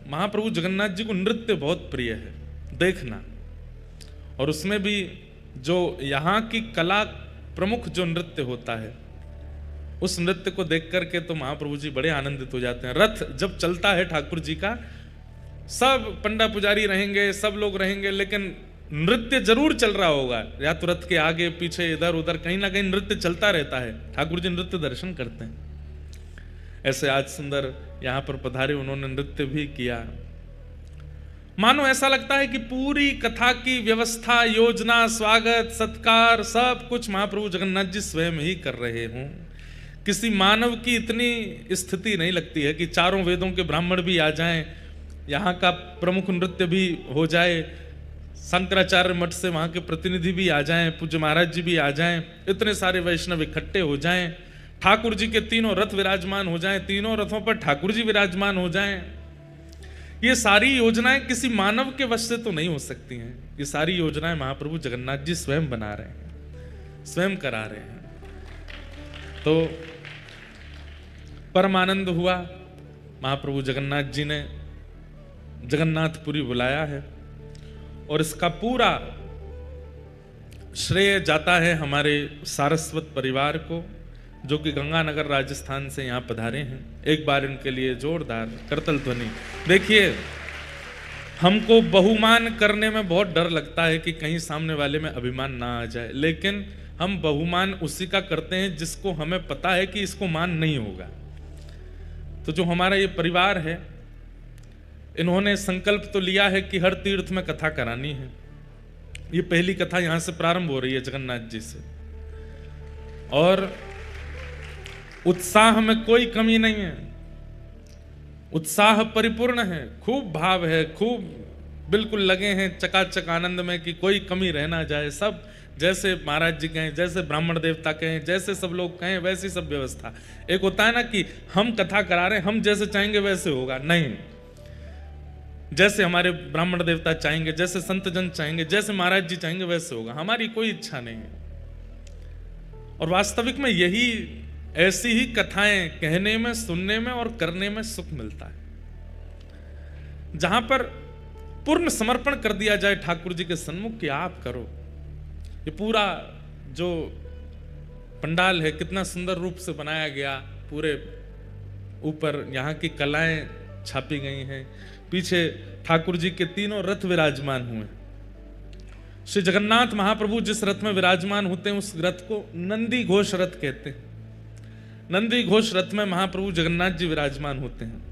महाप्रभु जगन्नाथ जी को नृत्य बहुत प्रिय है देखना, और उसमें भी जो यहाँ की कला प्रमुख जो नृत्य होता है, उस नृत्य को देख करके तो महाप्रभु जी बड़े आनंदित हो जाते हैं। रथ जब चलता है ठाकुर जी का, सब पंडा पुजारी रहेंगे, सब लोग रहेंगे, लेकिन नृत्य जरूर चल रहा होगा, या तो रथ के आगे पीछे इधर उधर कहीं ना कहीं नृत्य चलता रहता है। ठाकुर जी नृत्य दर्शन करते हैं। ऐसे आज सुंदर यहाँ पर पधारे, उन्होंने नृत्य भी किया। मानो ऐसा लगता है कि पूरी कथा की व्यवस्था, योजना, स्वागत, सत्कार सब कुछ महाप्रभु जगन्नाथ जी स्वयं ही कर रहे हों। किसी मानव की इतनी स्थिति नहीं लगती है कि चारों वेदों के ब्राह्मण भी आ जाएं, यहाँ का प्रमुख नृत्य भी हो जाए, शंकराचार्य मठ से वहाँ के प्रतिनिधि भी आ जाएं, पूज्य महाराज जी भी आ जाएं, इतने सारे वैष्णव इकट्ठे हो जाएं, ठाकुर जी के तीनों रथ विराजमान हो जाएं, तीनों रथों पर ठाकुर जी विराजमान हो जाएं। ये सारी योजनाएं किसी मानव के वश से तो नहीं हो सकती हैं। ये सारी योजनाएं महाप्रभु जगन्नाथ जी स्वयं बना रहे हैं, स्वयं करा रहे हैं। तो परम आनंद हुआ। महाप्रभु जगन्नाथ जी ने जगन्नाथपुरी बुलाया है, और इसका पूरा श्रेय जाता है हमारे सारस्वत परिवार को, जो कि गंगानगर राजस्थान से यहाँ पधारे हैं। एक बार इनके लिए जोरदार करतल ध्वनि। देखिए, हमको बहुमान करने में बहुत डर लगता है कि कहीं सामने वाले में अभिमान ना आ जाए, लेकिन हम बहुमान उसी का करते हैं जिसको हमें पता है कि इसको मान नहीं होगा। तो जो हमारा ये परिवार है, इन्होंने संकल्प तो लिया है कि हर तीर्थ में कथा करानी है। ये पहली कथा यहां से प्रारंभ हो रही है जगन्नाथ जी से, और उत्साह में कोई कमी नहीं है, उत्साह परिपूर्ण है, खूब भाव है, खूब बिल्कुल लगे हैं चकाचक आनंद में कि कोई कमी रह ना जाए। सब जैसे महाराज जी कहें, जैसे ब्राह्मण देवता कहें, जैसे सब लोग कहें, वैसी सब व्यवस्था। एक होता है ना कि हम कथा करा रहे हैं, हम जैसे चाहेंगे वैसे होगा, नहीं, जैसे हमारे ब्राह्मण देवता चाहेंगे, जैसे संत जन चाहेंगे, जैसे महाराज जी चाहेंगे वैसे होगा। हमारी कोई इच्छा नहीं है। और वास्तविक में यही, ऐसी ही कथाएं कहने में, सुनने में और करने में सुख मिलता है, जहां पर पूर्ण समर्पण कर दिया जाए ठाकुर जी के सन्मुख कि आप करो। ये पूरा जो पंडाल है कितना सुंदर रूप से बनाया गया, पूरे ऊपर यहाँ की कलाएं छापी गई हैं, पीछे ठाकुर जी के तीनों रथ विराजमान हुए। श्री जगन्नाथ महाप्रभु जिस रथ में विराजमान होते हैं उस रथ को नंदी घोष रथ कहते हैं। नंदी घोष रथ में महाप्रभु जगन्नाथ जी विराजमान होते हैं,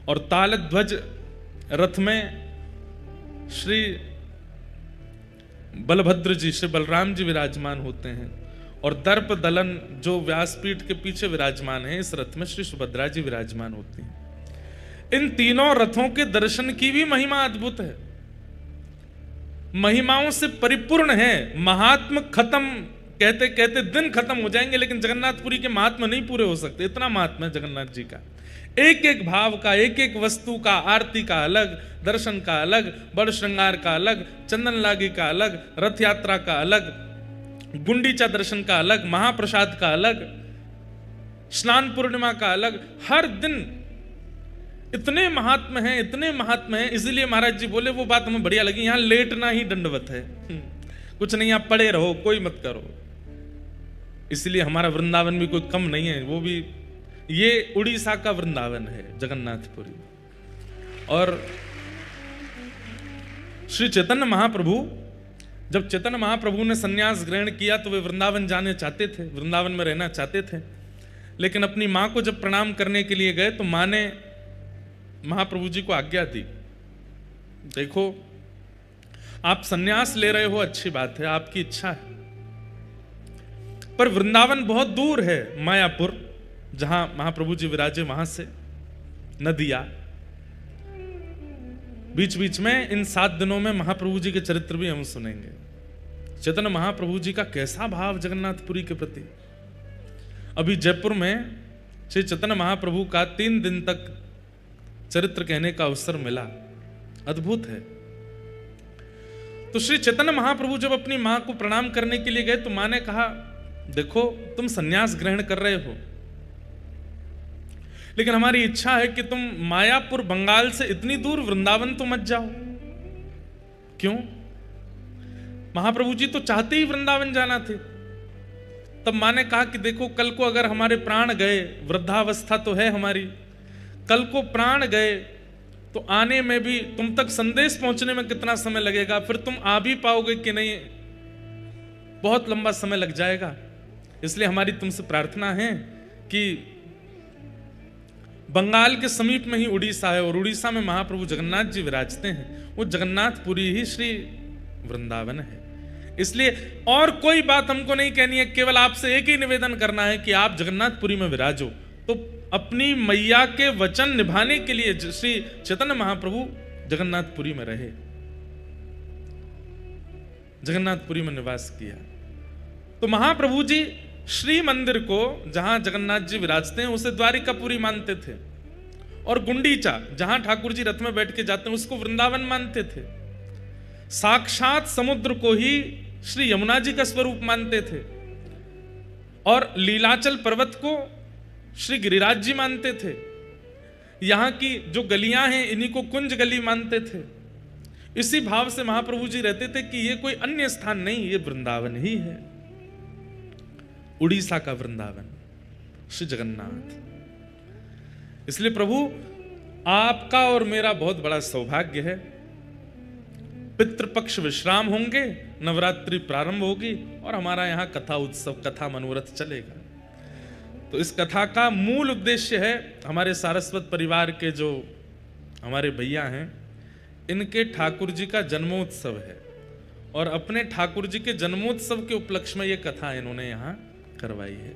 और तालध्वज रथ में श्री बलभद्र जी, श्री बलराम जी विराजमान होते हैं, और दर्प दलन जो व्यासपीठ के पीछे विराजमान है, इस रथ में श्री सुभद्रा जी विराजमान होती हैं। इन तीनों रथों के दर्शन की भी महिमा अद्भुत है, महिमाओं से परिपूर्ण है। महात्म खत्म कहते कहते दिन खत्म हो जाएंगे, लेकिन जगन्नाथपुरी के महात्मा नहीं पूरे हो सकते। इतना महात्मा है जगन्नाथ जी का, एक एक भाव का, एक एक वस्तु का, आरती का अलग, दर्शन का अलग, बड़ श्रृंगार का अलग, चंदन लागी का अलग, रथ यात्रा का अलग, गुंडीचा दर्शन का अलग, महाप्रसाद का अलग, स्नान पूर्णिमा का अलग। हर दिन इतने महात्म हैं, इतने महात्म हैं। इसलिए महाराज जी बोले, वो बात हमें बढ़िया लगी, यहां लेटना ही दंडवत है, कुछ नहीं, आप पड़े रहो, कोई मत करो। इसलिए हमारा वृंदावन भी कोई कम नहीं है, वो भी ये उड़ीसा का वृंदावन है जगन्नाथपुरी। और श्री चैतन्य महाप्रभु, जब चैतन्य महाप्रभु ने संन्यास ग्रहण किया तो वे वृंदावन जाने चाहते थे, वृंदावन में रहना चाहते थे, लेकिन अपनी मां को जब प्रणाम करने के लिए गए तो मां ने महाप्रभु जी को आज्ञा दी, देखो आप संन्यास ले रहे हो, अच्छी बात है, आपकी इच्छा है, पर वृंदावन बहुत दूर है, मायापुर जहां महाप्रभु जी विराजे वहां से नदिया। बीच बीच में इन 7 दिनों में महाप्रभु जी के चरित्र भी हम सुनेंगे। चैतन्य महाप्रभु जी का कैसा भाव जगन्नाथपुरी के प्रति। अभी जयपुर में श्री चैतन्य महाप्रभु का 3 दिन तक चरित्र कहने का अवसर मिला, अद्भुत है। तो श्री चैतन्य महाप्रभु जब अपनी मां को प्रणाम करने के लिए गए तो मां ने कहा, देखो तुम सन्यास ग्रहण कर रहे हो, लेकिन हमारी इच्छा है कि तुम मायापुर बंगाल से इतनी दूर वृंदावन तो मत जाओ। क्यों? महाप्रभु जी तो चाहते ही वृंदावन जाना थे। तब माँ ने कहा कि देखो, कल को अगर हमारे प्राण गए, वृद्धावस्था तो है हमारी, कल को प्राण गए तो आने में भी तुम तक संदेश पहुंचने में कितना समय लगेगा, फिर तुम आ भी पाओगे कि नहीं, बहुत लंबा समय लग जाएगा। इसलिए हमारी तुमसे प्रार्थना है कि बंगाल के समीप में ही उड़ीसा है और उड़ीसा में महाप्रभु जगन्नाथ जी विराजते हैं, वो जगन्नाथपुरी ही श्री वृंदावन है। इसलिए और कोई बात हमको नहीं कहनी है, केवल आपसे एक ही निवेदन करना है कि आप जगन्नाथपुरी में विराजो। तो अपनी मैया के वचन निभाने के लिए श्री चैतन्य महाप्रभु जगन्नाथपुरी में रहे, जगन्नाथपुरी में निवास किया। तो महाप्रभु जी श्री मंदिर को, जहां जगन्नाथ जी विराजते हैं, उसे द्वारिकापुरी मानते थे, और गुंडीचा, जहां ठाकुर जी रथ में बैठ के जाते हैं, उसको वृंदावन मानते थे। साक्षात समुद्र को ही श्री यमुना जी का स्वरूप मानते थे, और लीलाचल पर्वत को श्री गिरिराज जी मानते थे। यहां की जो गलियां हैं, इन्हीं को कुंज गली मानते थे। इसी भाव से महाप्रभु जी रहते थे कि ये कोई अन्य स्थान नहीं, ये वृंदावन ही है, उड़ीसा का वृंदावन, श्री जगन्नाथ। इसलिए प्रभु, आपका और मेरा बहुत बड़ा सौभाग्य है। पितृपक्ष विश्राम होंगे, नवरात्रि प्रारंभ होगी और हमारा यहां कथा उत्सव, कथा मनोरथ चलेगा। तो इस कथा का मूल उद्देश्य है, हमारे सारस्वत परिवार के जो हमारे भैया हैं, इनके ठाकुर जी का जन्मोत्सव है, और अपने ठाकुर जी के जन्मोत्सव के उपलक्ष्य में यह कथा इन्होंने यहां करवाई है।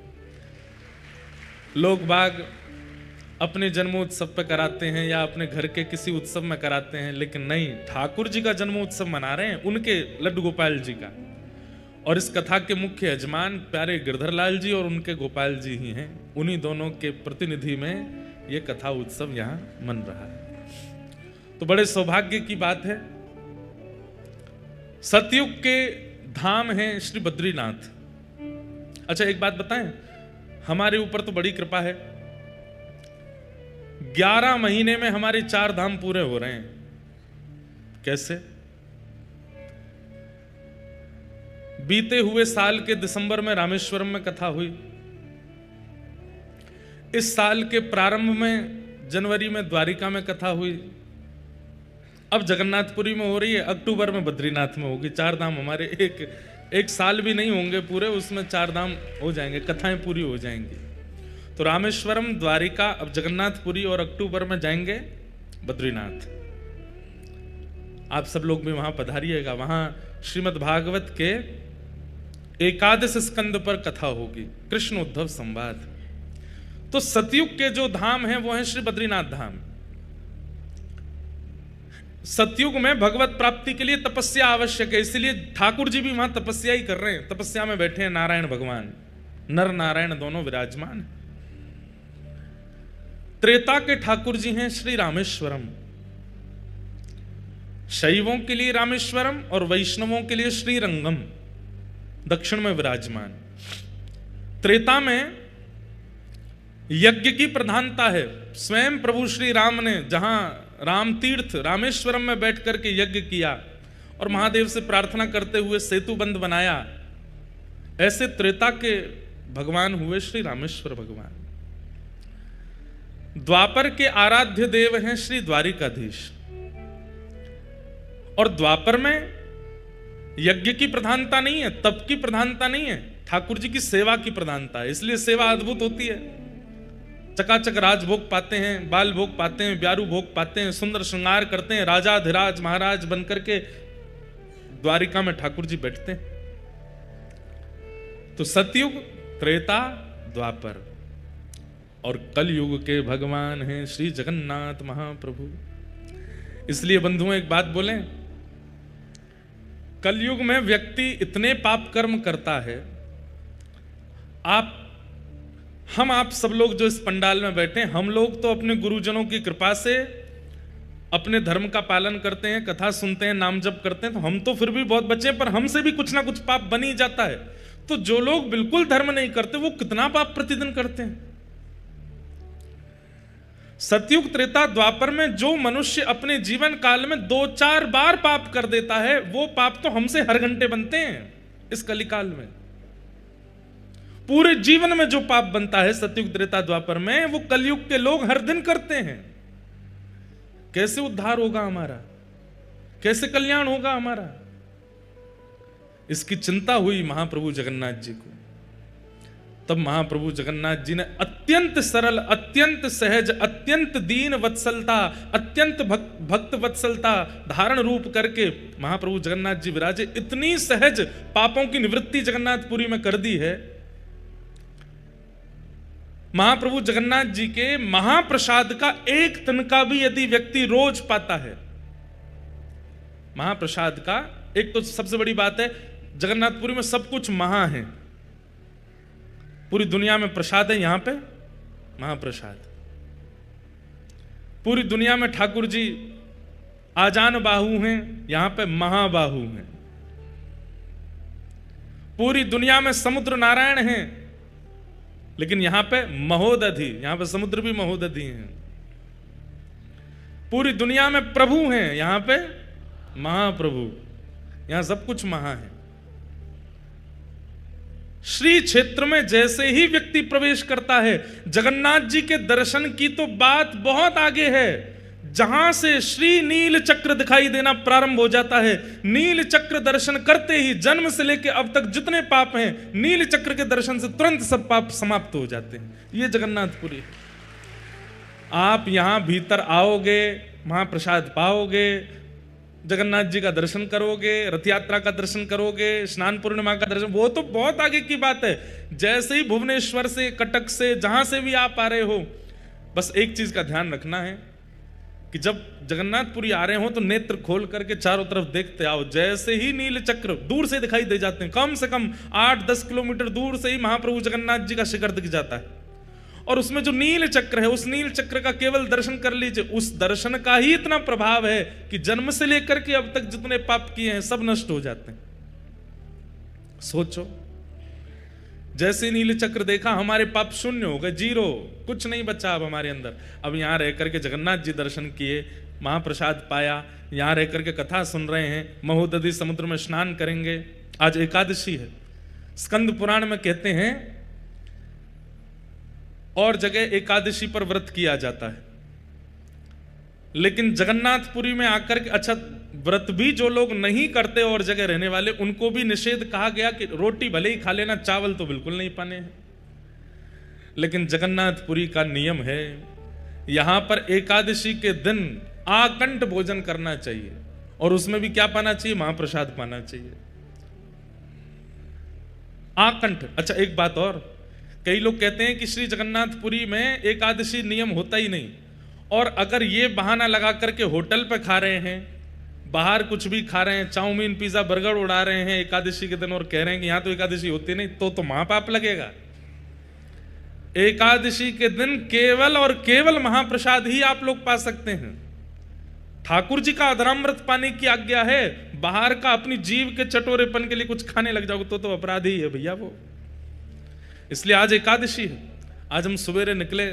लोग बाग अपने जन्मोत्सव पे कराते हैं या अपने घर के किसी उत्सव में कराते हैं, लेकिन नहीं, ठाकुर जी का जन्मोत्सव मना रहे हैं, उनके लड्डू गोपाल जी का। और इस कथा के मुख्य यजमान प्यारे गिरधर लाल जी और उनके गोपाल जी ही हैं। उन्हीं दोनों के प्रतिनिधि में यह कथा उत्सव यहां मन रहा है। तो बड़े सौभाग्य की बात है। सतयुग के धाम हैं श्री बद्रीनाथ। अच्छा, एक बात बताएं, हमारे ऊपर तो बड़ी कृपा है, 11 महीने में हमारे 4 धाम पूरे हो रहे हैं। कैसे? बीते हुए साल के दिसंबर में रामेश्वरम में कथा हुई, इस साल के प्रारंभ में जनवरी में द्वारिका में कथा हुई, अब जगन्नाथपुरी में हो रही है, अक्टूबर में बद्रीनाथ में होगी। 4 धाम हमारे एक साल भी नहीं होंगे पूरे, उसमें 4 धाम हो जाएंगे, कथाएं पूरी हो जाएंगी। तो रामेश्वरम, द्वारिका, अब जगन्नाथपुरी, और अक्टूबर में जाएंगे बद्रीनाथ। आप सब लोग भी वहां पधारिएगा। वहां श्रीमद् भागवत के 11 स्कंद पर कथा होगी, कृष्ण उद्धव संवाद। तो सतयुग के जो धाम हैं वो हैं श्री बद्रीनाथ धाम। सतयुग में भगवत प्राप्ति के लिए तपस्या आवश्यक है, इसलिए ठाकुर जी भी वहां तपस्या ही कर रहे हैं। तपस्या में बैठे हैं नारायण भगवान, नर नारायण दोनों विराजमान। त्रेता के ठाकुर जी हैं श्री रामेश्वरम। शैवों के लिए रामेश्वरम और वैष्णवों के लिए श्रीरंगम दक्षिण में विराजमान। त्रेता में यज्ञ की प्रधानता है। स्वयं प्रभु श्री राम ने जहां राम तीर्थ रामेश्वरम में बैठ करके यज्ञ किया और महादेव से प्रार्थना करते हुए सेतु बंध बनाया, ऐसे त्रेता के भगवान हुए श्री रामेश्वर भगवान। द्वापर के आराध्य देव हैं श्री द्वारिकाधीश। और द्वापर में यज्ञ की प्रधानता नहीं है, तप की प्रधानता नहीं है, ठाकुर जी की सेवा की प्रधानता है। इसलिए सेवा अद्भुत होती है। चकाचक राजभोग पाते हैं, बाल भोग पाते हैं, ब्यारू भोग पाते हैं, सुंदर श्रृंगार करते हैं, राजाधिराज महाराज बनकर के द्वारिका में ठाकुर जी बैठते हैं। तो सतयुग, त्रेता, द्वापर और कलयुग के भगवान हैं श्री जगन्नाथ महाप्रभु। इसलिए बंधुओं एक बात बोलें, कलयुग में व्यक्ति इतने पाप कर्म करता है। हम आप सब लोग जो इस पंडाल में बैठे हैं, हम लोग तो अपने गुरुजनों की कृपा से अपने धर्म का पालन करते हैं, कथा सुनते हैं, नाम जप करते हैं, तो हम तो फिर भी बहुत बचे, पर हमसे भी कुछ ना कुछ पाप बन ही जाता है। तो जो लोग बिल्कुल धर्म नहीं करते वो कितना पाप प्रतिदिन करते हैं। सतयुग त्रेता द्वापर में जो मनुष्य अपने जीवन काल में 2-4 बार पाप कर देता है, वो पाप तो हमसे हर घंटे बनते हैं इस कलिकाल में। पूरे जीवन में जो पाप बनता है सतयुग त्रेता द्वापर में, वो कलयुग के लोग हर दिन करते हैं। कैसे उद्धार होगा हमारा, कैसे कल्याण होगा हमारा? इसकी चिंता हुई महाप्रभु जगन्नाथ जी को। तब महाप्रभु जगन्नाथ जी ने अत्यंत सरल, अत्यंत सहज, अत्यंत दीन वत्सलता, अत्यंत भक्त वत्सलता धारण रूप करके महाप्रभु जगन्नाथ जी विराजे। इतनी सहज पापों की निवृत्ति जगन्नाथपुरी में कर दी है। महाप्रभु जगन्नाथ जी के महाप्रसाद का एक तिनका भी यदि व्यक्ति रोज पाता है, महाप्रसाद का, एक तो सबसे बड़ी बात है जगन्नाथपुरी में सब कुछ महा है। पूरी दुनिया में प्रसाद है, यहां पे महाप्रसाद। पूरी दुनिया में ठाकुर जी आजान बाहु हैं, यहां पे महाबाहु हैं। पूरी दुनिया में समुद्र नारायण हैं, लेकिन यहां पे महोदधि, यहां पे समुद्र भी महोदधि हैं। पूरी दुनिया में प्रभु हैं, यहां पे महाप्रभु, यहां सब कुछ महा है। श्री क्षेत्र में जैसे ही व्यक्ति प्रवेश करता है, जगन्नाथ जी के दर्शन की तो बात बहुत आगे है। जहां से श्री नील चक्र दिखाई देना प्रारंभ हो जाता है, नील चक्र दर्शन करते ही जन्म से लेकर अब तक जितने पाप हैं, नील चक्र के दर्शन से तुरंत सब पाप समाप्त हो जाते हैं। ये जगन्नाथपुरी। आप यहां भीतर आओगे, महाप्रसाद पाओगे, जगन्नाथ जी का दर्शन करोगे, रथ यात्रा का दर्शन करोगे, स्नान पूर्णिमा का दर्शन, वो तो बहुत आगे की बात है। जैसे ही भुवनेश्वर से, कटक से, जहां से भी आप आ रहे हो, बस एक चीज का ध्यान रखना है कि जब जगन्नाथपुरी आ रहे हो तो नेत्र खोल करके चारों तरफ देखते आओ। जैसे ही नील चक्र दूर से दिखाई दे जाते हैं, कम से कम 8-10 किलोमीटर दूर से ही महाप्रभु जगन्नाथ जी का शिखर दिख जाता है, और उसमें जो नील चक्र है, उस नील चक्र का केवल दर्शन कर लीजिए। उस दर्शन का ही इतना प्रभाव है कि जन्म से लेकर के अब तक जितने पाप किए हैं सब नष्ट हो जाते हैं। सोचो, जैसे नील चक्र देखा हमारे पाप शून्य हो गए, 0, कुछ नहीं बचा अब हमारे अंदर। अब यहां रह करके जगन्नाथ जी दर्शन किए, महाप्रसाद पाया, यहां रह करके कथा सुन रहे हैं, महोदधि समुद्र में स्नान करेंगे। आज एकादशी है। स्कंद पुराण में कहते हैं और जगह एकादशी पर व्रत किया जाता है, लेकिन जगन्नाथपुरी में आकर के, अच्छा व्रत भी जो लोग नहीं करते और जगह रहने वाले, उनको भी निषेध कहा गया कि रोटी भले ही खा लेना, चावल तो बिल्कुल नहीं पाने हैं। लेकिन जगन्नाथपुरी का नियम है, यहां पर एकादशी के दिन आकंठ भोजन करना चाहिए, और उसमें भी क्या पाना चाहिए? महाप्रसाद पाना चाहिए, आकंठ। अच्छा एक बात और, कई लोग कहते हैं कि श्री जगन्नाथपुरी में एकादशी नियम होता ही नहीं, और अगर ये बहाना लगा करके होटल पे खा रहे हैं, बाहर कुछ भी खा रहे हैं, चाउमीन पिज्जा बर्गर उड़ा रहे हैं एकादशी के दिन, और कह रहे हैं कि यहां तो एकादशी होती नहीं, तो महापाप लगेगा। एकादशी के दिन केवल और केवल महाप्रसाद ही आप लोग पा सकते हैं। ठाकुर जी का अधरामृत पाने की आज्ञा है, बाहर का अपनी जीव के चटोरेपन के लिए कुछ खाने लग जाओगे तो अपराधी ही है भैया वो। इसलिए आज एकादशी है। आज हम सवेरे निकले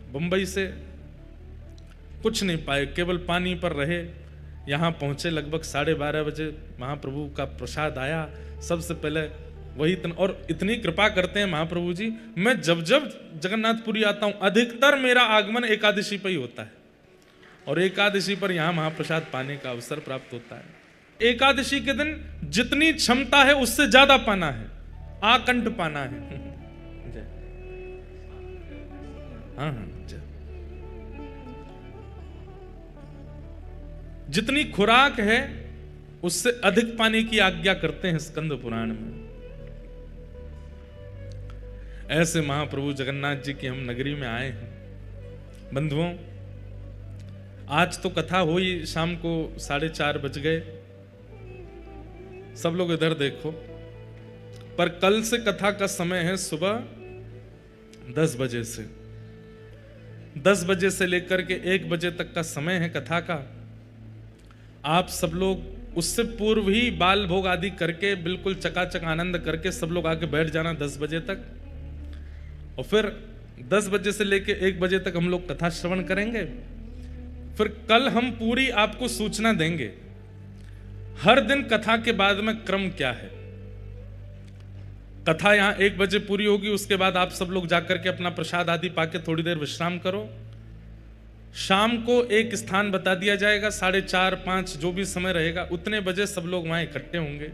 बंबई से, कुछ नहीं पाए, केवल पानी पर रहे। यहां पहुंचे लगभग 12:30 बजे, महाप्रभु का प्रसाद आया। सबसे पहले वही और इतनी कृपा करते हैं महाप्रभु जी, मैं जब जब जगन्नाथपुरी आता हूं अधिकतर मेरा आगमन एकादशी पर ही होता है, और एकादशी पर यहां महाप्रसाद पाने का अवसर प्राप्त होता है। एकादशी के दिन जितनी क्षमता है उससे ज्यादा पाना है, आकंठ पाना है। हाँ हाँ, जितनी खुराक है उससे अधिक पाने की आज्ञा करते हैं स्कंद पुराण में। ऐसे महाप्रभु जगन्नाथ जी की हम नगरी में आए हैं। बंधुओं, आज तो कथा हुई, शाम को 4:30 बज गए, सब लोग इधर देखो, पर कल से कथा का समय है सुबह 10 बजे से। 10 बजे से लेकर के 1 बजे तक का समय है कथा का। आप सब लोग उससे पूर्व ही बाल भोग आदि करके बिल्कुल चकाचक आनंद करके सब लोग आके बैठ जाना 10 बजे तक, और फिर 10 बजे से लेके 1 बजे तक हम लोग कथा श्रवण करेंगे। फिर कल हम पूरी आपको सूचना देंगे हर दिन कथा के बाद में क्रम क्या है। कथा यहां 1 बजे पूरी होगी, उसके बाद आप सब लोग जाकर के अपना प्रसाद आदि पाके थोड़ी देर विश्राम करो। शाम को एक स्थान बता दिया जाएगा, 4:30 5 जो भी समय रहेगा उतने बजे सब लोग वहां इकट्ठे होंगे,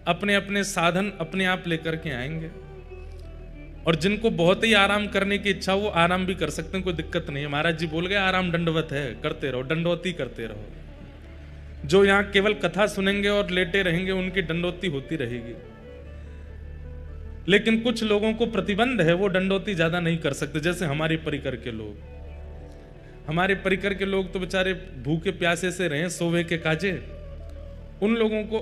अपने अपने साधन अपने आप लेकर के आएंगे। और जिनको बहुत ही आराम करने की इच्छा वो आराम भी कर सकते हैं, कोई दिक्कत नहीं है। महाराज जी बोल गए आराम दंडवत है, करते रहो, दंडवती करते रहो। जो यहाँ केवल कथा सुनेंगे और लेटे रहेंगे उनकी दंडवती होती रहेगी। लेकिन कुछ लोगों को प्रतिबंध है, वो दंडवती ज्यादा नहीं कर सकते, जैसे हमारे परिकर के लोग। हमारे परिकर के लोग तो बेचारे भूखे प्यासे से रहे, सोवे के काजे, उन लोगों को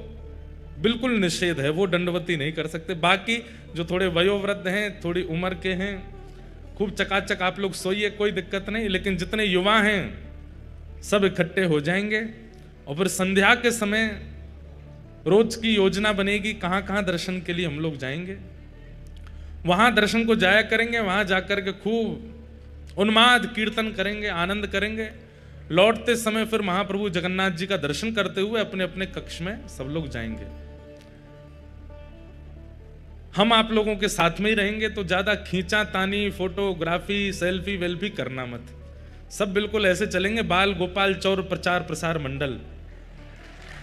बिल्कुल निषेध है, वो दंडवती नहीं कर सकते। बाकी जो थोड़े वयोवृद्ध हैं, थोड़ी उम्र के हैं, खूब चकाचक आप लोग सोइए, कोई दिक्कत नहीं। लेकिन जितने युवा हैं सब इकट्ठे हो जाएंगे और फिर संध्या के समय रोज की योजना बनेगी कहां कहां दर्शन के लिए हम लोग जाएंगे। वहां दर्शन को जाया करेंगे, वहां जाकर के खूब उन्माद कीर्तन करेंगे, आनंद करेंगे। लौटते समय फिर महाप्रभु जगन्नाथ जी का दर्शन करते हुए अपने अपने कक्ष में सब लोग जाएंगे। हम आप लोगों के साथ में ही रहेंगे, तो ज्यादा खींचा तानी, फोटोग्राफी, सेल्फी वेल्फी करना मत। सब बिल्कुल ऐसे चलेंगे, बाल गोपाल चौर प्रचार प्रसार मंडल।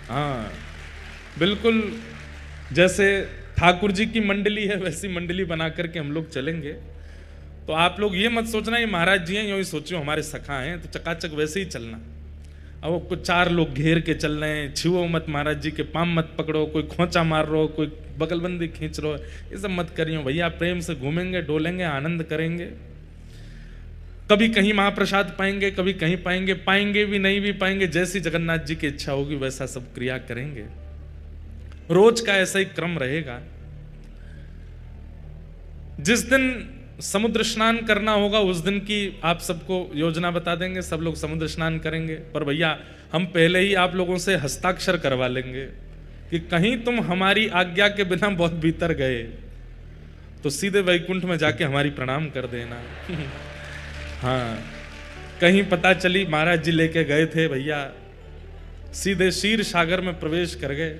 हाँ बिल्कुल, जैसे ठाकुर जी की मंडली है वैसी मंडली बना करके हम लोग चलेंगे। तो आप लोग ये मत सोचना ये महाराज जी हैं, यूं ही सोचो हमारे सखा हैं, तो चकाचक वैसे ही चलना। अब वो कुछ 4 लोग घेर के चल रहे हैं, छुओ मत महाराज जी के, पाम मत पकड़ो, कोई खोंचा मार रहो, कोई बगलबंदी खींच रहो, ये सब मत करियो भैया। प्रेम से घूमेंगे, डोलेंगे, आनंद करेंगे। कभी कहीं महाप्रसाद पाएंगे, कभी कहीं पाएंगे, पाएंगे भी नहीं भी पाएंगे, जैसी जगन्नाथ जी की इच्छा होगी वैसा सब क्रिया करेंगे। रोज का ऐसा ही क्रम रहेगा। जिस दिन समुद्र स्नान करना होगा उस दिन की आप सबको योजना बता देंगे, सब लोग समुद्र स्नान करेंगे। पर भैया हम पहले ही आप लोगों से हस्ताक्षर करवा लेंगे कि कहीं तुम हमारी आज्ञा के बिना बहुत भीतर गए तो सीधे वैकुंठ में जाके हमारी प्रणाम कर देना। हाँ, कहीं पता चली महाराज जी लेके गए थे भैया, सीधे क्षीर सागर में प्रवेश कर गए,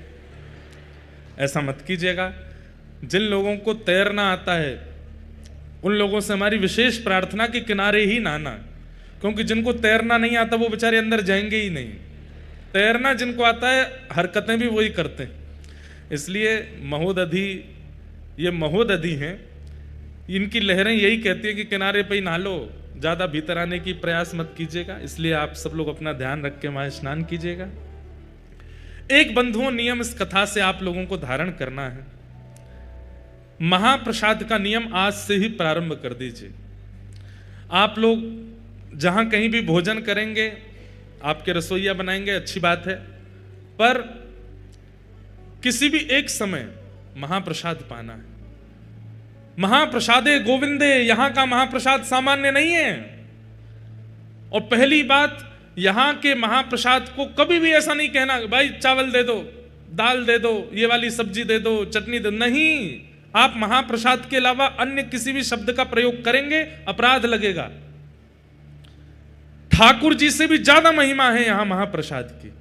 ऐसा मत कीजिएगा। जिन लोगों को तैरना आता है उन लोगों से हमारी विशेष प्रार्थना कि किनारे ही नहाना, क्योंकि जिनको तैरना नहीं आता वो बेचारे अंदर जाएंगे ही नहीं। तैरना जिनको आता है हरकतें भी वही करते हैं। इसलिए महोदधि, ये महोदधि हैं, इनकी लहरें यही कहती है कि किनारे पे ही नहा लो, ज्यादा भीतर आने की प्रयास मत कीजिएगा। इसलिए आप सब लोग अपना ध्यान रख के वहां स्नान कीजिएगा। एक बंधुओं नियम इस कथा से आप लोगों को धारण करना है। महाप्रसाद का नियम आज से ही प्रारंभ कर दीजिए। आप लोग जहां कहीं भी भोजन करेंगे, आपके रसोइया बनाएंगे, अच्छी बात है, पर किसी भी एक समय महाप्रसाद पाना है। महाप्रसादे गोविंदे, यहां का महाप्रसाद सामान्य नहीं है। और पहली बात, यहां के महाप्रसाद को कभी भी ऐसा नहीं कहना भाई चावल दे दो, दाल दे दो, ये वाली सब्जी दे दो, चटनी दे दो, नहीं। आप महाप्रसाद के अलावा अन्य किसी भी शब्द का प्रयोग करेंगे अपराध लगेगा। ठाकुर जी से भी ज्यादा महिमा है यहां महाप्रसाद की।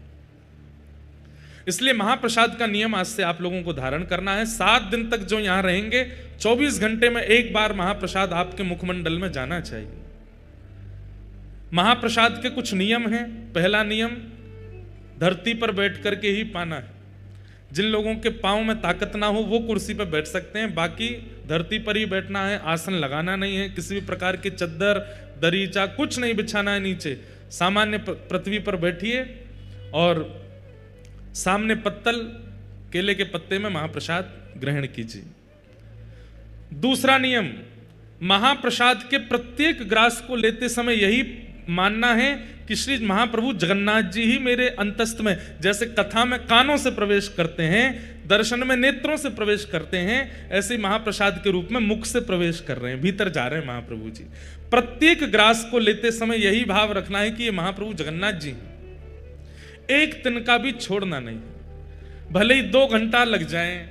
इसलिए महाप्रसाद का नियम आज से आप लोगों को धारण करना है। 7 दिन तक जो यहां रहेंगे 24 घंटे में एक बार महाप्रसाद आपके मुखमंडल में जाना चाहिए। महाप्रसाद के कुछ नियम हैं। पहला नियम, धरती पर बैठ करके ही पाना है। जिन लोगों के पांव में ताकत ना हो वो कुर्सी पर बैठ सकते हैं, बाकी धरती पर ही बैठना है। आसन लगाना नहीं है, किसी भी प्रकार की चद्दर दरीचा कुछ नहीं बिछाना है नीचे। सामान्य पृथ्वी पर बैठिए और सामने पत्तल केले के पत्ते में महाप्रसाद ग्रहण कीजिए। दूसरा नियम, महाप्रसाद के प्रत्येक ग्रास को लेते समय यही मानना है कि श्री महाप्रभु जगन्नाथ जी ही मेरे अंतस्थ में, जैसे कथा में कानों से प्रवेश करते हैं, दर्शन में नेत्रों से प्रवेश करते हैं, ऐसे महाप्रसाद के रूप में मुख से प्रवेश कर रहे हैं, भीतर जा रहे हैं महाप्रभु जी। प्रत्येक ग्रास को लेते समय यही भाव रखना है कि ये महाप्रभु जगन्नाथ जी हैं। एक तिनका भी छोड़ना नहीं। भले ही 2 घंटा लग जाए,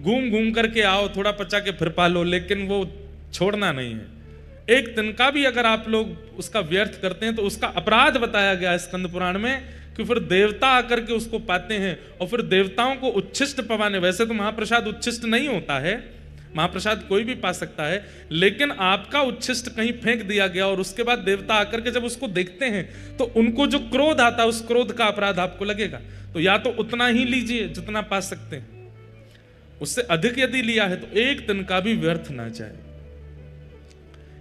घूम घूम करके आओ, थोड़ा पचा के फिर पालो, लेकिन वो छोड़ना नहीं है। एक तिनका भी अगर आप लोग उसका व्यर्थ करते हैं तो उसका अपराध बताया गया है स्कंद पुराण में, कि फिर देवता आकर के उसको पाते हैं और फिर देवताओं को उच्छिष्ट पवाने। वैसे तो महाप्रसाद उच्छिष्ट नहीं होता है, महाप्रसाद कोई भी पा सकता है, लेकिन आपका उच्छिष्ट कहीं फेंक दिया गया और उसके बाद देवता आकर के जब उसको देखते हैं तो उनको जो क्रोध आता है, उस क्रोध का अपराध आपको लगेगा। तो या तो उतना ही लीजिए जितना पा सकते हैं, उससे अधिक यदि लिया है तो एक तिनका भी व्यर्थ ना जाए।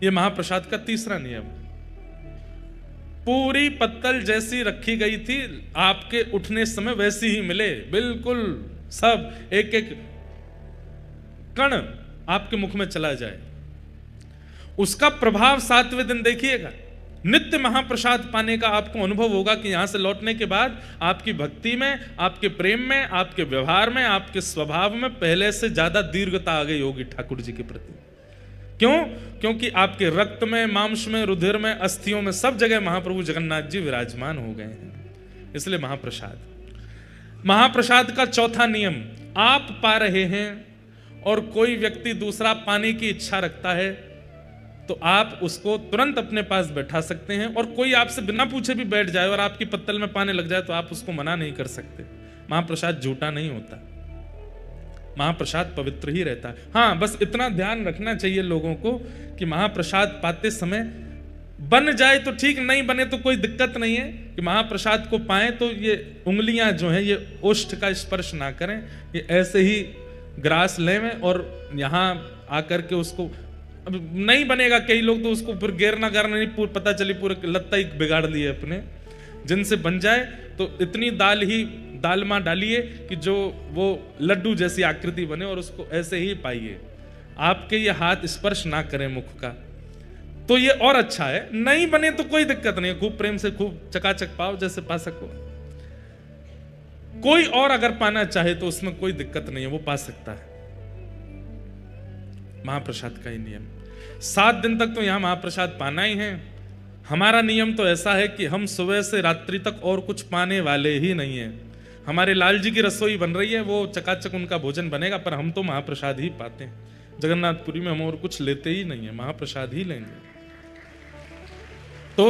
यह महाप्रसाद का तीसरा नियम। पूरी पत्तल जैसी रखी गई थी, आपके उठने समय वैसी ही मिले, बिल्कुल सब एक एक कण आपके मुख में चला जाए। उसका प्रभाव 7वें दिन देखिएगा। नित्य महाप्रसाद पाने का आपको अनुभव होगा कि यहां से लौटने के बाद आपकी भक्ति में, आपके प्रेम में, आपके व्यवहार में, आपके स्वभाव में पहले से ज्यादा दीर्घता आ गई होगी ठाकुर जी के प्रति। क्यों? क्योंकि आपके रक्त में, मांस में, रुधिर में, अस्थियों में, सब जगह महाप्रभु जगन्नाथ जी विराजमान हो गए हैं। इसलिए महाप्रसाद का चौथा नियम, आप पा रहे हैं और कोई व्यक्ति दूसरा पाने की इच्छा रखता है तो आप उसको तुरंत अपने पास बैठा सकते हैं, और कोई आपसे बिना पूछे भी बैठ जाए और आपकी पत्तल में पाने लग जाए तो आप उसको मना नहीं कर सकते। महाप्रसाद झूठा नहीं होता, महाप्रसाद पवित्र ही रहता है। हाँ, बस इतना ध्यान रखना चाहिए लोगों को कि महाप्रसाद पाते समय बन जाए तो ठीक, नहीं बने तो कोई दिक्कत नहीं है, कि महाप्रसाद को पाएं तो ये उंगलियां जो हैं ये ओष्ठ का स्पर्श ना करें, ये ऐसे ही ग्रास लें और यहां आकर के उसको, अब नहीं बनेगा, कई लोग तो उसको फिर गेरना गारना नहीं, पता चली पूरे लत्ता ही बिगाड़ लिए अपने। जिनसे बन जाए तो इतनी दाल मां डालिए कि जो वो लड्डू जैसी आकृति बने और उसको ऐसे ही पाइए, आपके ये हाथ स्पर्श ना करें मुख का, तो ये और अच्छा है। नहीं बने तो कोई दिक्कत नहीं है, खूब प्रेम से खूब चकाचक पाओ जैसे पा सको। कोई और अगर पाना चाहे तो उसमें कोई दिक्कत नहीं है, वो पा सकता है। महाप्रसाद का ही नियम। 7 दिन तक तो यहां महाप्रसाद पाना ही है। हमारा नियम तो ऐसा है कि हम सुबह से रात्रि तक और कुछ पाने वाले ही नहीं है। हमारे लाल जी की रसोई बन रही है, वो चकाचक उनका भोजन बनेगा, पर हम तो महाप्रसाद ही पाते हैं। जगन्नाथपुरी में हम और कुछ लेते ही नहीं है, महाप्रसाद ही लेंगे। तो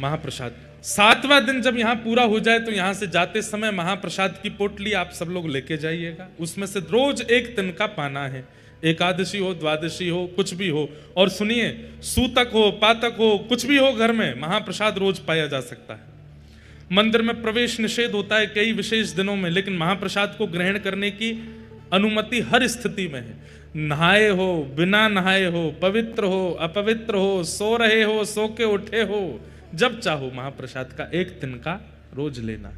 महाप्रसाद 7वां दिन जब यहां पूरा हो जाए तो यहां से जाते समय महाप्रसाद की पोटली आप सब लोग लेके जाइएगा। उसमें से रोज एक तिनका पाना है, एकादशी हो, द्वादशी हो, कुछ भी हो। और सुनिए, सूतक हो, पातक हो, कुछ भी हो, घर में महाप्रसाद रोज पाया जा सकता है। मंदिर में प्रवेश निषेध होता है कई विशेष दिनों में, लेकिन महाप्रसाद को ग्रहण करने की अनुमति हर स्थिति में है। नहाए हो, बिना नहाए हो, पवित्र हो, अपवित्र हो, सो रहे हो, सो के उठे हो, जब चाहो महाप्रसाद का एक तिनका रोज लेना।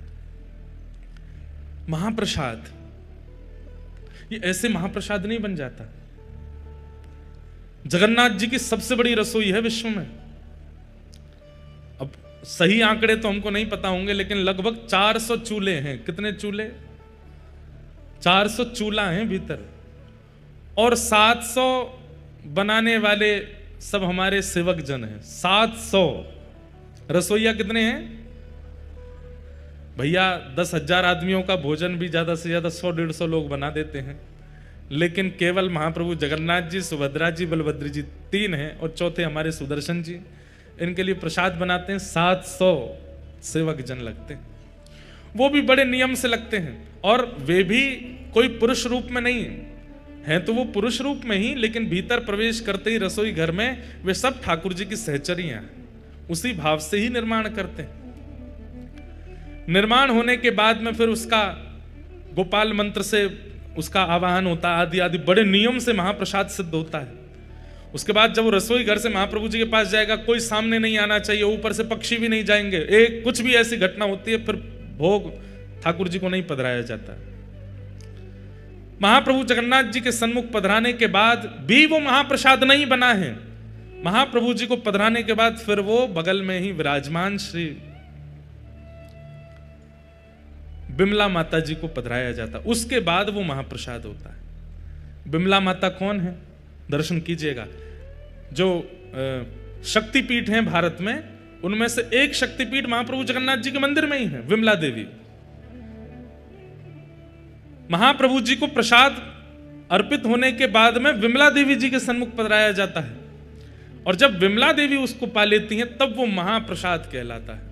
महाप्रसाद ये ऐसे महाप्रसाद नहीं बन जाता। जगन्नाथ जी की सबसे बड़ी रसोई है विश्व में। अब सही आंकड़े तो हमको नहीं पता होंगे, लेकिन लगभग 400 चूल्हे हैं। कितने चूल्हे? 400 चूल्हा हैं भीतर, और 700 बनाने वाले सब हमारे सेवक जन हैं। 700 रसोईया कितने हैं भैया? 10,000 आदमियों का भोजन भी ज्यादा से ज्यादा 100-150 लोग बना देते हैं, लेकिन केवल महाप्रभु जगन्नाथ जी, सुभद्रा जी, बलभद्र जी 3 हैं, और चौथे हमारे सुदर्शन जी। इनके लिए प्रसाद बनाते हैं, 700 सेवक जन लगते हैं। वो भी बड़े नियम से लगते हैं, और वे भी कोई पुरुष रूप में नहीं हैं, तो वो पुरुष रूप में ही, लेकिन भीतर प्रवेश करते ही रसोई घर में वे सब ठाकुर जी की सहचरियां उसी भाव से ही निर्माण करते हैं। निर्माण होने के बाद में फिर उसका गोपाल मंत्र से उसका आवाहन होता है, आदि आदि बड़े नियम से महाप्रसाद सिद्ध होता है। उसके बाद जब वो रसोई घर से महाप्रभु जी के पास जाएगा, कोई सामने नहीं आना चाहिए, ऊपर से पक्षी भी नहीं जाएंगे, एक कुछ भी ऐसी घटना होती है फिर भोग ठाकुर जी को नहीं पधराया जाता। महाप्रभु जगन्नाथ जी के सन्मुख पधराने के बाद भी वो महाप्रसाद नहीं बना है। महाप्रभु जी को पधराने के बाद फिर वो बगल में ही विराजमान श्री बिमला माता जी को पधराया जाता, उसके बाद वो महाप्रसाद होता है। बिमला माता कौन है? दर्शन कीजिएगा। जो शक्तिपीठ हैं भारत में, उनमें से एक शक्तिपीठ महाप्रभु जगन्नाथ जी के मंदिर में ही है, विमला देवी। महाप्रभु जी को प्रसाद अर्पित होने के बाद में विमला देवी जी के सन्मुख पधराया जाता है, और जब विमला देवी उसको पा लेती हैं तब वो महाप्रसाद कहलाता है।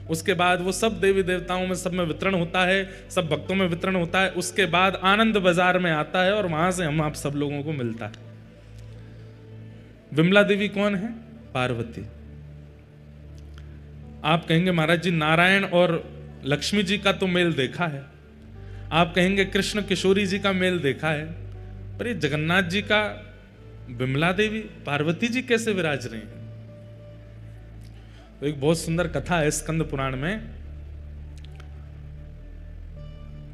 उसके बाद वो सब देवी देवताओं में, सब में वितरण होता है, सब भक्तों में वितरण होता है। उसके बाद आनंद बाजार में आता है और वहां से हम आप सब लोगों को मिलता है। विमला देवी कौन है? पार्वती। आप कहेंगे महाराज जी नारायण और लक्ष्मी जी का तो मेल देखा है, आप कहेंगे कृष्ण किशोरी जी का मेल देखा है, पर ये जगन्नाथ जी का विमला देवी पार्वती जी कैसे विराज रही हैं? तो एक बहुत सुंदर कथा है स्कंद पुराण में।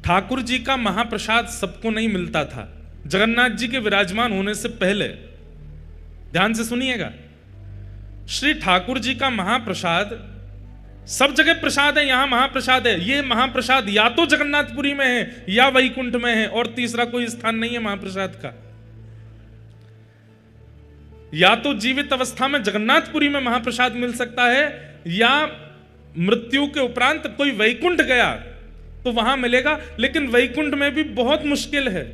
ठाकुर जी का महाप्रसाद सबको नहीं मिलता था जगन्नाथ जी के विराजमान होने से पहले। ध्यान से सुनिएगा, श्री ठाकुर जी का महाप्रसाद सब जगह प्रसाद है, यहां महाप्रसाद है। ये महाप्रसाद या तो जगन्नाथपुरी में है या वैकुंठ में है, और तीसरा कोई स्थान नहीं है महाप्रसाद का। या तो जीवित अवस्था में जगन्नाथपुरी में महाप्रसाद मिल सकता है, या मृत्यु के उपरांत कोई वैकुंठ गया तो वहां मिलेगा, लेकिन वैकुंठ में भी बहुत मुश्किल है।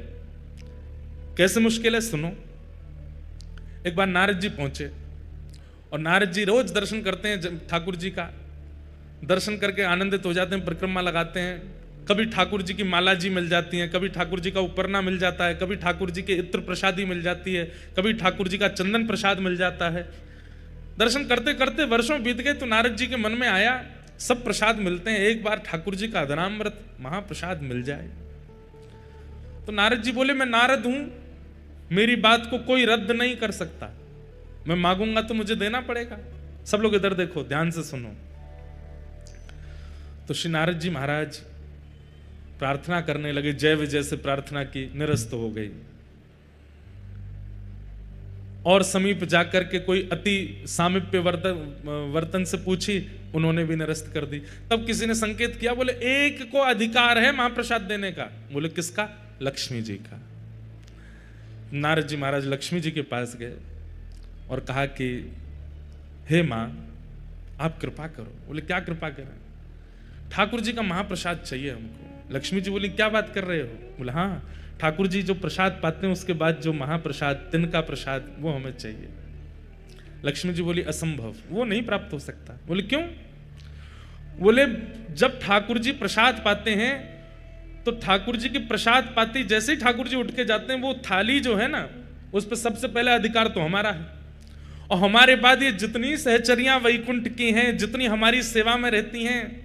कैसे मुश्किल है सुनो। एक बार नारद जी पहुंचे, और नारद जी रोज दर्शन करते हैं ठाकुर जी का, दर्शन करके आनंदित हो जाते हैं, परिक्रमा लगाते हैं। कभी ठाकुर जी की माला जी मिल जाती है, कभी ठाकुर जी का उपरना मिल जाता है, कभी ठाकुर जी के इत्र प्रसादी मिल जाती है, कभी ठाकुर जी का चंदन प्रसाद मिल जाता है। दर्शन करते करते वर्षों बीत गए तो नारद जी के मन में आया सब प्रसाद मिलते हैं, एक बार ठाकुर जी का अदनामृत महाप्रसाद मिल जाए। तो नारद जी बोले मैं नारद हूं, मेरी बात को कोई रद्द नहीं कर सकता, मैं मांगूंगा तो मुझे देना पड़ेगा। सब लोग इधर देखो, ध्यान से सुनो। तो श्री नारद जी महाराज प्रार्थना करने लगे, जय विजय से प्रार्थना की, निरस्त हो गई। और समीप जाकर के कोई अति सामीप्य वर्तन से पूछी, उन्होंने भी निरस्त कर दी। तब किसी ने संकेत किया, बोले एक को अधिकार है महाप्रसाद देने का। बोले किसका? लक्ष्मी जी का। नारद जी महाराज लक्ष्मी जी के पास गए और कहा कि हे मां आप कृपा करो। बोले क्या कृपा करें? ठाकुर जी का महाप्रसाद चाहिए हमको। लक्ष्मी जी बोली क्या बात कर रहे हो? बोले हाँ, ठाकुर जी जो प्रसाद पाते हैं उसके बाद जो महाप्रसाद, तिनका प्रसाद, वो हमें चाहिए। लक्ष्मी जी बोली असंभव, वो नहीं प्राप्त हो सकता। बोले क्यों? बोले जब ठाकुर जी प्रसाद पाते हैं तो ठाकुर जी की प्रसाद पाती जैसे ही ठाकुर जी उठ के जाते हैं, वो थाली जो है ना उस पर सबसे पहले अधिकार तो हमारा है। और हमारे बाद ये जितनी सहचरियां वैकुंठ की हैं, जितनी हमारी सेवा में रहती हैं,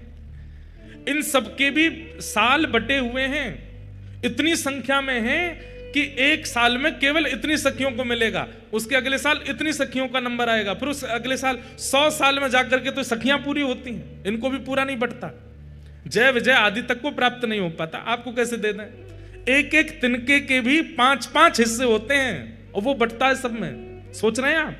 इन सबके भी साल बटे हुए हैं, इतनी संख्या में हैं कि एक साल में केवल इतनी सखियों को मिलेगा, उसके अगले साल इतनी सखियों का नंबर आएगा, फिर उस अगले साल 100 साल में जाकर के तो सखियां पूरी होती हैं, इनको भी पूरा नहीं बटता। जय विजय आदि तक को प्राप्त नहीं हो पाता, आपको कैसे दे दें? एक एक तिनके के भी 5-5 हिस्से होते हैं और वो बटता है सब में। सोच रहे हैं आप?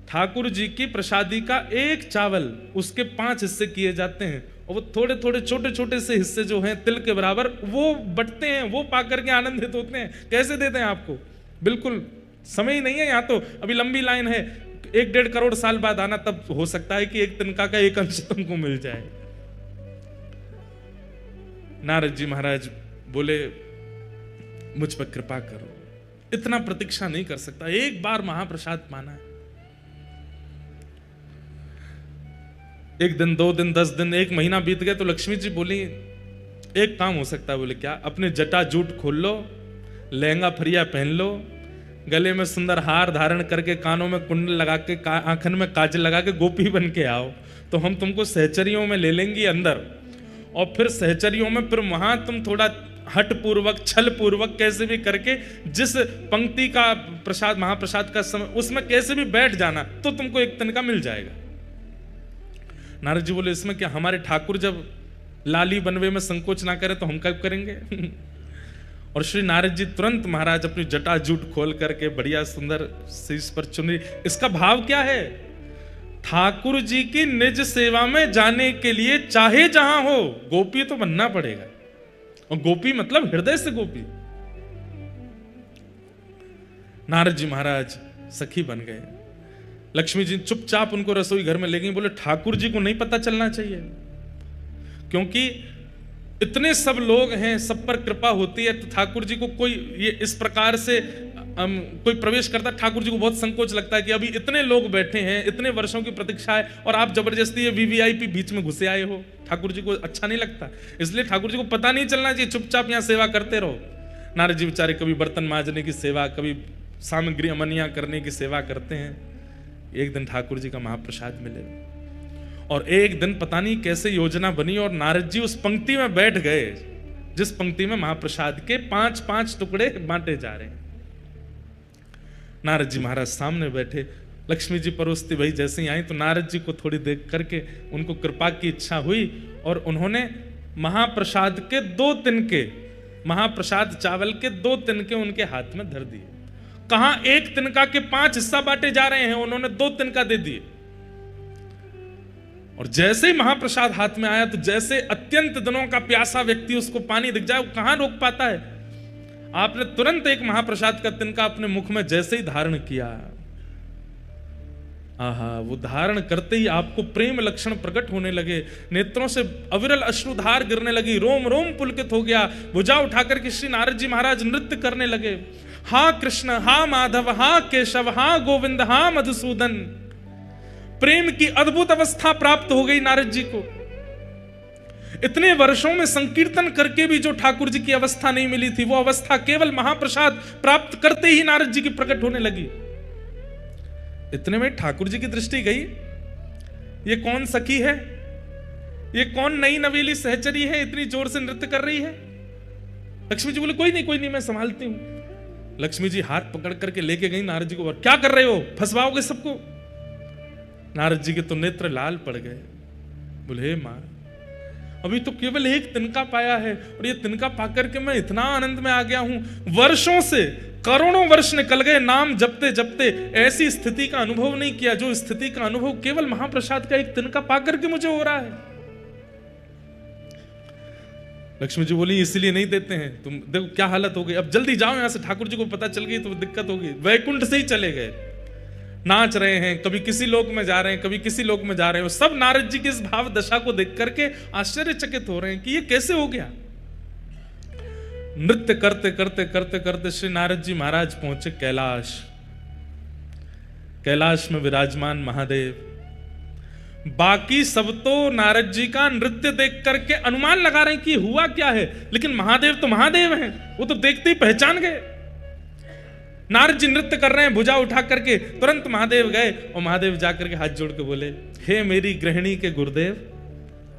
ठाकुर जी की प्रसादी का एक चावल, उसके 5 हिस्से किए जाते हैं, और वो थोड़े थोड़े छोटे छोटे से हिस्से जो हैं तिल के बराबर, वो बटते हैं, वो पाकर के आनंदित होते हैं। कैसे देते हैं आपको? बिल्कुल समय ही नहीं है, यहाँ तो अभी लंबी लाइन है, 1-1.5 करोड़ साल बाद आना, तब हो सकता है कि एक तिनका का एक अंश तुमको मिल जाए। नारद जी महाराज बोले मुझ पर कृपा करो, इतना प्रतीक्षा नहीं कर सकता, एक बार महाप्रसाद पाना है। 1 दिन, 2 दिन, 10 दिन, 1 महीना बीत गए तो लक्ष्मी जी बोली एक काम हो सकता है। बोले क्या? अपने जटा जूट खोल लो, लहंगा फरिया पहन लो, गले में सुंदर हार धारण करके, कानों में कुंडल लगा के, आंखन में काजल लगा के गोपी बन के आओ, तो हम तुमको सहचरियों में ले लेंगे अंदर, और फिर सहचरियों में फिर वहां तुम थोड़ा हट पूर्वक, छल पूर्वक, कैसे भी करके जिस पंक्ति का प्रसाद, महाप्रसाद का समय, उसमें कैसे भी बैठ जाना, तो तुमको एक तिनका मिल जाएगा। नारद जी बोले इसमें क्या, हमारे ठाकुर जब लाली बनवे में संकोच ना करें तो हम कब करेंगे? और श्री नारद जी तुरंत महाराज अपनी जटा जूट खोल करके बढ़िया सुंदर शीश पर चुनरी। इसका भाव क्या है? ठाकुर जी की निज सेवा में जाने के लिए चाहे जहां हो, गोपी तो बनना पड़ेगा। और गोपी मतलब हृदय से गोपी। नारद जी महाराज सखी बन गए। लक्ष्मी जी चुपचाप उनको रसोई घर में ले गई। बोले ठाकुर जी को नहीं पता चलना चाहिए, क्योंकि इतने सब लोग हैं, सब पर कृपा होती है, तो ठाकुर जी को कोई ये इस प्रकार से कोई प्रवेश करता, ठाकुर जी को बहुत संकोच लगता है कि अभी इतने लोग बैठे हैं, इतने वर्षों की प्रतीक्षा है और आप जबरदस्ती ये वीवीआईपी बीच में घुसे आए हो। ठाकुर जी को अच्छा नहीं लगता, इसलिए ठाकुर जी को पता नहीं चलना चाहिए, चुपचाप यहाँ सेवा करते रहो। नारद जी बेचारे कभी बर्तन मांजने की सेवा, कभी सामग्री अमनिया करने की सेवा करते हैं। एक दिन ठाकुर जी का महाप्रसाद मिले और एक दिन पता नहीं कैसे योजना बनी और नारद जी उस पंक्ति में बैठ गए जिस पंक्ति में महाप्रसाद के 5-5 टुकड़े बांटे जा रहे हैं। नारद जी महाराज सामने बैठे, लक्ष्मी जी परोसती भाई जैसे ही आई तो नारद जी को थोड़ी देख करके उनको कृपा की इच्छा हुई और उन्होंने महाप्रसाद के 2 तिनके, महाप्रसाद चावल के 2 तिनके उनके हाथ में धर दिए। कहां 1 तिनका के 5 हिस्सा बांटे जा रहे हैं, उन्होंने 2 तिनका दे दिए। और जैसे ही महाप्रसाद हाथ में आया तो जैसे अत्यंत दिनों का प्यासा व्यक्ति उसको पानी दिख जाए, वो कहां रोक पाता है। आपने तुरंत एक महाप्रसाद का तिनका अपने मुख में जैसे ही धारण किया, आहा, वो धारण करते ही आपको प्रेम लक्षण प्रकट होने लगे, नेत्रों से अविरल अश्रुधार गिरने लगी, रोम रोम पुलकित हो गया। भुजा उठाकर के श्री नारद जी महाराज नृत्य करने लगे, हा कृष्ण, हा माधव, हा केशव, हा गोविंद, हा मधुसूदन। प्रेम की अद्भुत अवस्था प्राप्त हो गई नारद जी को। इतने वर्षों में संकीर्तन करके भी जो ठाकुर जी की अवस्था नहीं मिली थी, वो अवस्था केवल महाप्रसाद प्राप्त करते ही नारद जी की प्रकट होने लगी। इतने में ठाकुर जी की दृष्टि गई, ये कौन सखी है, ये कौन नई नवेली सहचरी है, इतनी जोर से नृत्य कर रही है। लक्ष्मी जी बोले कोई नहीं मैं संभालती हूं। लक्ष्मी जी हाथ पकड़ करके लेके गई नारद जी को, क्या कर रहे हो, फंसवाओगे सबको। नारद जी के तो नेत्र लाल पड़ गए, बोले हे मां, अभी तो केवल 1 तिनका पाया है और ये तिनका पाकर के मैं इतना आनंद में आ गया हूं। वर्षों से, करोड़ों वर्ष निकल गए नाम जपते जपते, ऐसी स्थिति का अनुभव नहीं किया जो स्थिति का अनुभव केवल महाप्रसाद का 1 तिनका पाकर के मुझे हो रहा है। लक्ष्मी जी बोली इसलिए नहीं देते हैं, तुम देखो क्या हालत हो गई, अब जल्दी जाओ यहां से। ठाकुर जी को पता चल गई तो दिक्कत होगी। वैकुंठ से ही चले गए, नाच रहे हैं, कभी किसी लोक में जा रहे हैं, कभी किसी लोक में जा रहे हैं। सब नारद जी की इस भाव दशा को देख करके आश्चर्यचकित हो रहे हैं कि ये कैसे हो गया। नृत्य करते करते करते करते श्री नारद जी महाराज पहुंचे कैलाश। कैलाश में विराजमान महादेव। बाकी सब तो नारद जी का नृत्य देख करके अनुमान लगा रहे हैं कि हुआ क्या है, लेकिन महादेव तो महादेव हैं, वो तो देखते ही पहचान गए। नारद जी नृत्य कर रहे हैं, भुजा उठा करके तुरंत महादेव गए और महादेव जाकर के हाथ जोड़ के बोले, हे मेरी गृहिणी के गुरुदेव,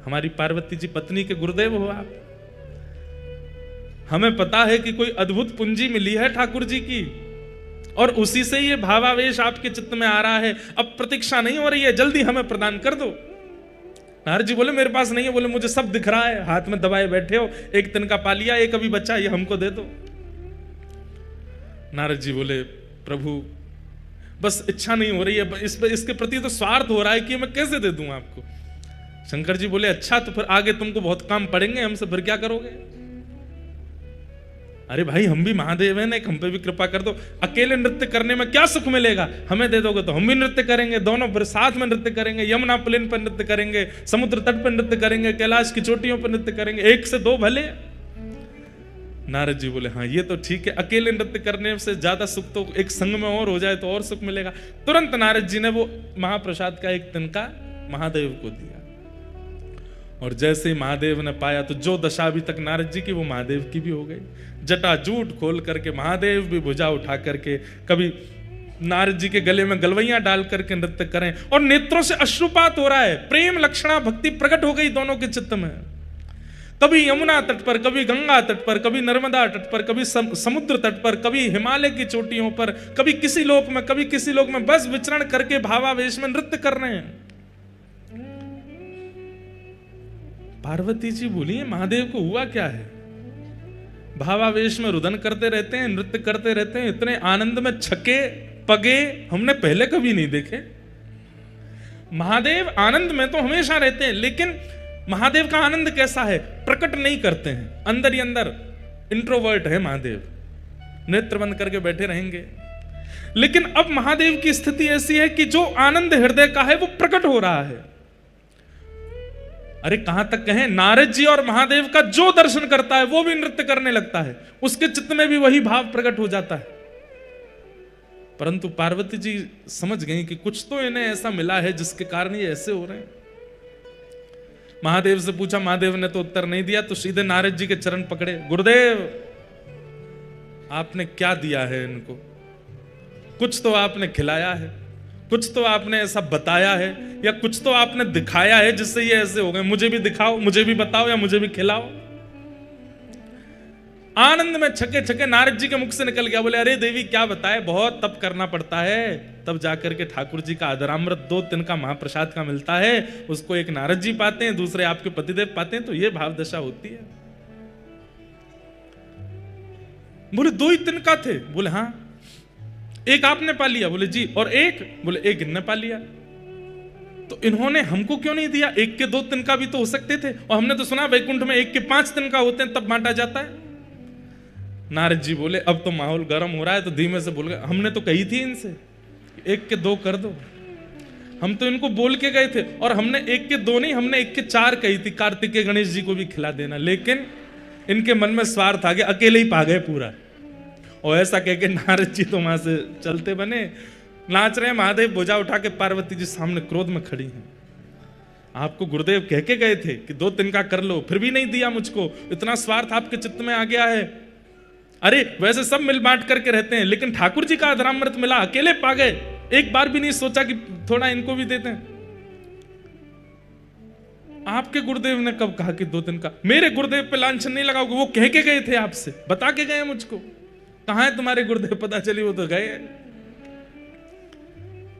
हमारी पार्वती जी पत्नी के गुरुदेव हो आप। हमें पता है कि कोई अद्भुत पूंजी मिली है ठाकुर जी की और उसी से ये भावावेश आपके चित्त में आ रहा है। अब प्रतीक्षा नहीं हो रही है, जल्दी हमें प्रदान कर दो। नारद जी बोले मेरे पास नहीं है। बोले मुझे सब दिख रहा है, हाथ में दबाए बैठे हो, 1 तिनका पा लिया, 1 अभी बच्चा, ये हमको दे दो। नारद जी बोले प्रभु बस इच्छा नहीं हो रही है, इसके प्रति तो स्वार्थ हो रहा है कि मैं कैसे दे दूं आपको। शंकर जी बोले अच्छा तो फिर आगे तुमको बहुत काम पड़ेंगे हमसे, फिर क्या करोगे। अरे भाई हम भी महादेव हैं ना, हम पे भी कृपा कर दो। अकेले नृत्य करने में क्या सुख मिलेगा, हमें दे दोगे तो हम भी नृत्य करेंगे, दोनों फिर साथ में नृत्य करेंगे, यमुना प्लेन पर नृत्य करेंगे, समुद्र तट पर नृत्य करेंगे, कैलाश की चोटियों पर नृत्य करेंगे, 1 से 2 भले। नारद जी बोले हाँ ये तो ठीक है, अकेले नृत्य करने से ज्यादा सुख तो एक संग में और हो जाए तो और सुख मिलेगा। तुरंत नारद जी ने वो महाप्रसाद का 1 तिनका महादेव को दिया और जैसे ही महादेव ने पाया तो जो दशा अभी तक नारद जी की वो महादेव की भी हो गई। जटाजूट खोल करके महादेव भी भुजा उठा करके कभी नारद जी के गले में गलवैयां डाल करके नृत्य करें और नेत्रों से अश्रुपात हो रहा है। प्रेम लक्षणा भक्ति प्रकट हो गई दोनों के चित्त में। कभी यमुना तट पर, कभी गंगा तट पर, कभी नर्मदा तट पर, कभी समुद्र तट पर, कभी हिमालय की चोटियों पर, कभी किसी लोक में, कभी किसी लोक में, बस विचरण करके भावावेश में नृत्य कर रहे हैं। पार्वती जी बोली महादेव को हुआ क्या है, भावावेश में रुदन करते रहते हैं, नृत्य करते रहते हैं, इतने आनंद में छके पगे हमने पहले कभी नहीं देखे। महादेव आनंद में तो हमेशा रहते हैं, लेकिन महादेव का आनंद कैसा है, प्रकट नहीं करते हैं, अंदर ही अंदर इंट्रोवर्ट है महादेव, नेत्र बंद करके बैठे रहेंगे। लेकिन अब महादेव की स्थिति ऐसी है कि जो आनंद हृदय का है वो प्रकट हो रहा है। अरे कहां तक कहें, नारद जी और महादेव का जो दर्शन करता है वो भी नृत्य करने लगता है, उसके चित्त में भी वही भाव प्रकट हो जाता है। परंतु पार्वती जी समझ गई कि कुछ तो इन्हें ऐसा मिला है जिसके कारण ये ऐसे हो रहे हैं। महादेव से पूछा, महादेव ने तो उत्तर नहीं दिया, तो सीधे नारद जी के चरण पकड़े। गुरुदेव, आपने क्या दिया है इनको? कुछ तो आपने खिलाया है, कुछ तो आपने ऐसा बताया है, या कुछ तो आपने दिखाया है जिससे ये ऐसे हो गए। मुझे भी दिखाओ, मुझे भी बताओ, या मुझे भी खिलाओ। आनंद में छके छके नारद जी के मुख से निकल गया। बोले, अरे देवी क्या बताए, बहुत तप करना पड़ता है, तब जाकर के ठाकुर जी का अधरामृत 2 तिनका महाप्रसाद का मिलता है। उसको एक नारद जी पाते हैं, दूसरे आपके पतिदेव पाते हैं, तो ये भाव दशा होती है। बोले 2 ही तिनका थे? बोले हाँ। एक आपने पा लिया? बोले जी। और एक? बोले एक इनने पा लिया। तो इन्होंने हमको क्यों नहीं दिया? एक के 2 तिनका भी तो हो सकते थे। और हमने तो सुना वैकुंठ में एक के 5 तिनका होते हैं, तब बांटा जाता है। नारद जी बोले, अब तो माहौल गर्म हो रहा है, तो धीमे से बोल गए, हमने तो कही थी इनसे 1 के 2 कर दो। हम तो इनको बोल के गए थे, और हमने 1 के 2 नहीं, हमने 1 के 4 कही थी, कार्तिकेय गणेश जी को भी खिला देना। लेकिन इनके मन में स्वार्थ आ गया, अकेले ही पा गए पूरा। और ऐसा कह के नारद जी तो वहां से चलते बने, नाच रहे हैं। महादेव बोझा उठा के पार्वती जी सामने क्रोध में खड़ी हैं। आपको गुरुदेव कह के गए थे कि 2 तिनका कर लो, फिर भी नहीं दिया मुझको, इतना स्वार्थ आपके चित्त में आ गया है। अरे वैसे सब मिल बांट करके रहते हैं, लेकिन ठाकुर जी का अधरामृत मिला, अकेले पा गए, एक बार भी नहीं सोचा कि थोड़ा इनको भी देते हैं। आपके गुरुदेव ने कब कहा कि 2 तिनका? मेरे गुरुदेव पे लांछन नहीं लगाओगे, वो कह के गए थे आपसे, बता के गए मुझको। कहां है तुम्हारे गुरुदेव? पता चली वो तो गए।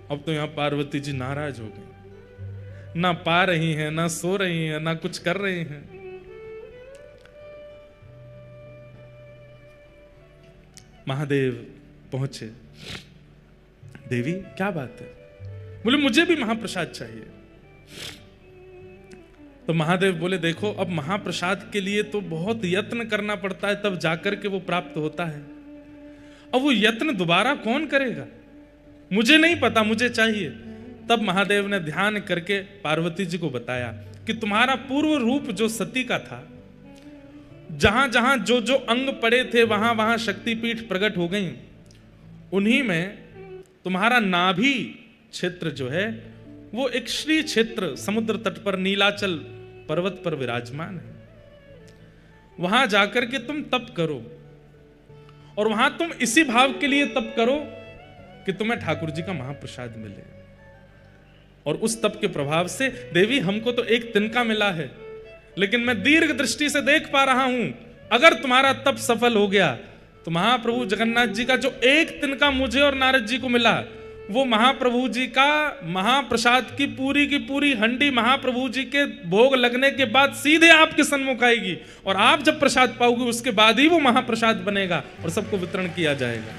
अब तो यहां पार्वती जी नाराज हो गई, ना पा रही हैं, ना सो रही हैं, ना कुछ कर रही हैं। महादेव पहुंचे। देवी क्या बात है? बोले मुझे भी महाप्रसाद चाहिए। तो महादेव बोले, देखो अब महाप्रसाद के लिए तो बहुत यत्न करना पड़ता है, तब जाकर के वो प्राप्त होता है। अब वो यत्न दोबारा कौन करेगा? मुझे नहीं पता, मुझे चाहिए। तब महादेव ने ध्यान करके पार्वती जी को बताया कि तुम्हारा पूर्व रूप जो सती का था, जहां जहां जो जो अंग पड़े थे वहां वहां शक्तिपीठ प्रकट हो गई। उन्हीं में तुम्हारा नाभि क्षेत्र जो है वो एक श्री क्षेत्र समुद्र तट पर नीलाचल पर्वत पर विराजमान है। वहां जाकर के तुम तप करो, और वहां तुम इसी भाव के लिए तप करो कि तुम्हें ठाकुर जी का महाप्रसाद मिले। और उस तप के प्रभाव से देवी हमको तो 1 तिनका मिला है, लेकिन मैं दीर्घ दृष्टि से देख पा रहा हूं, अगर तुम्हारा तप सफल हो गया तो महाप्रभु जगन्नाथ जी का जो 1 तिनका मुझे और नारद जी को मिला, वो महाप्रभु जी का महाप्रसाद की पूरी हंडी महाप्रभु जी के भोग लगने के बाद सीधे आपके सन्मुख आएगी, और आप जब प्रसाद पाओगे उसके बाद ही वो महाप्रसाद बनेगा और सबको वितरण किया जाएगा।